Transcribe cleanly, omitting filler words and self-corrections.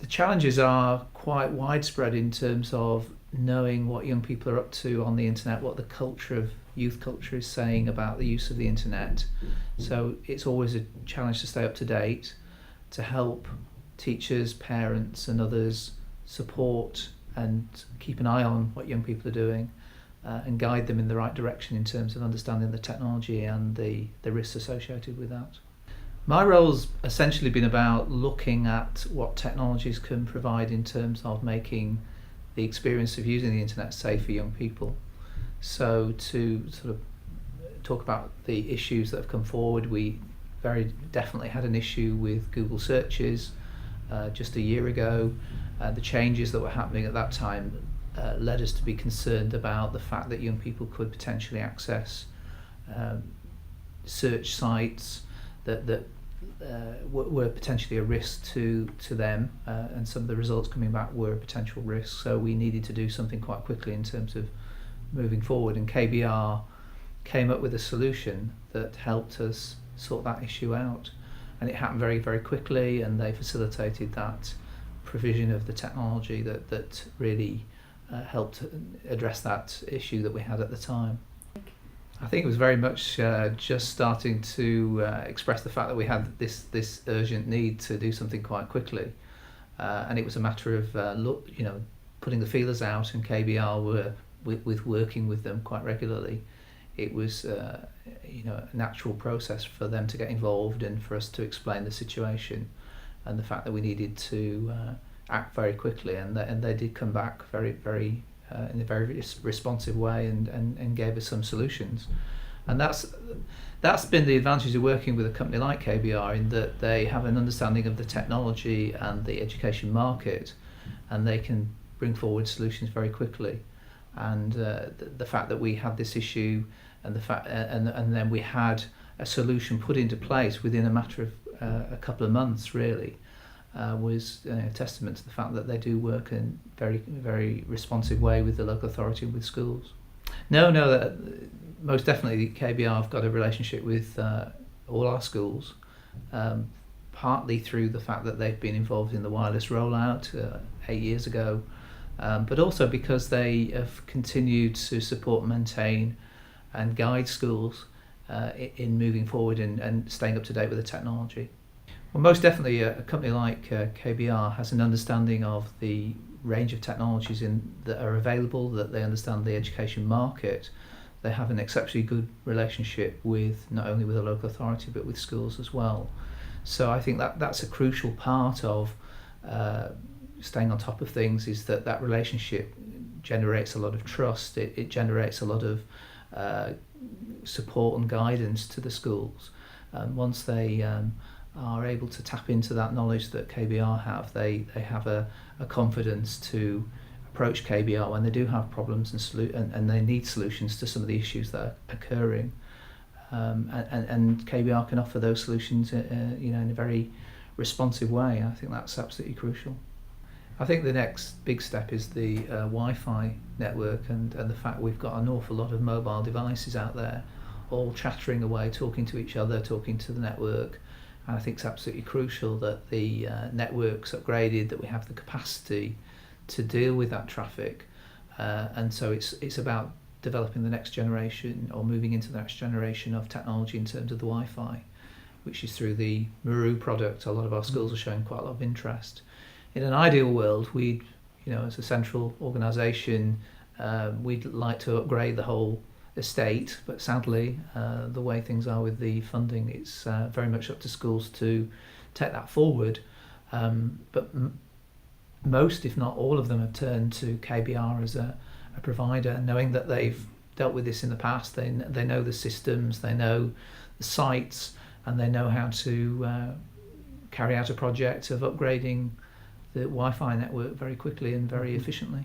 The challenges are quite widespread in terms of knowing what young people are up to on the internet, what the culture of youth culture is saying about the use of the internet. So it's always a challenge to stay up to date, to help teachers, parents and others support and keep an eye on what young people are doing, and guide them in the right direction in terms of understanding the technology and the risks associated with that. My role's essentially been about looking at what technologies can provide in terms of making the experience of using the internet safe for young people. So to sort of talk about the issues that have come forward, we very definitely had an issue with Google searches just a year ago. The changes that were happening at that time led us to be concerned about the fact that young people could potentially access search sites that were potentially a risk to them, and some of the results coming back were a potential risk. So we needed to do something quite quickly in terms of moving forward, and KBR came up with a solution that helped us sort that issue out, and it happened very, very quickly, and they facilitated that provision of the technology that really helped address that issue that we had at the time. I think it was very much just starting to express the fact that we had this urgent need to do something quite quickly, and it was a matter of putting the feelers out, and KBR were working with them quite regularly. It was a natural process for them to get involved and for us to explain the situation and the fact that we needed to act very quickly, and they did come back very, very in a very responsive way and gave us some solutions. And that's been the advantage of working with a company like KBR, in that they have an understanding of the technology and the education market, and they can bring forward solutions very quickly. And the fact that we had this issue, and the fact and then we had a solution put into place within a matter of a couple of months, really, was a testament to the fact that they do work in very, very responsive way with the local authority and with schools. No, most definitely KBR have got a relationship with all our schools, partly through the fact that they've been involved in the wireless rollout 8 years ago, but also because they have continued to support, maintain and guide schools in moving forward and staying up to date with the technology. Well, most definitely a company like KBR has an understanding of the range of technologies that are available, that they understand the education market. They have an exceptionally good relationship with not only with the local authority but with schools as well. So I think that's a crucial part of staying on top of things, is that relationship generates a lot of trust. It generates a lot of support and guidance to the schools. Once they are able to tap into that knowledge that KBR have, they have a confidence to approach KBR when they do have problems and they need solutions to some of the issues that are occurring, and KBR can offer those solutions in a very responsive way. I think that's absolutely crucial. I think the next big step is the Wi-Fi network, and the fact we've got an awful lot of mobile devices out there all chattering away, talking to each other, talking to the network. And I think it's absolutely crucial that the network's upgraded, that we have the capacity to deal with that traffic. And so it's about developing the next generation, or moving into the next generation of technology in terms of the Wi-Fi, which is through the Maru product. A lot of our schools are showing quite a lot of interest. In an ideal world, we'd, as a central organisation, we'd like to upgrade the whole estate, but sadly the way things are with the funding, it's very much up to schools to take that forward, but most, if not all of them, have turned to KBR as a provider, knowing that they've dealt with this in the past. They know the systems, they know the sites, and they know how to carry out a project of upgrading the Wi-Fi network very quickly and very efficiently.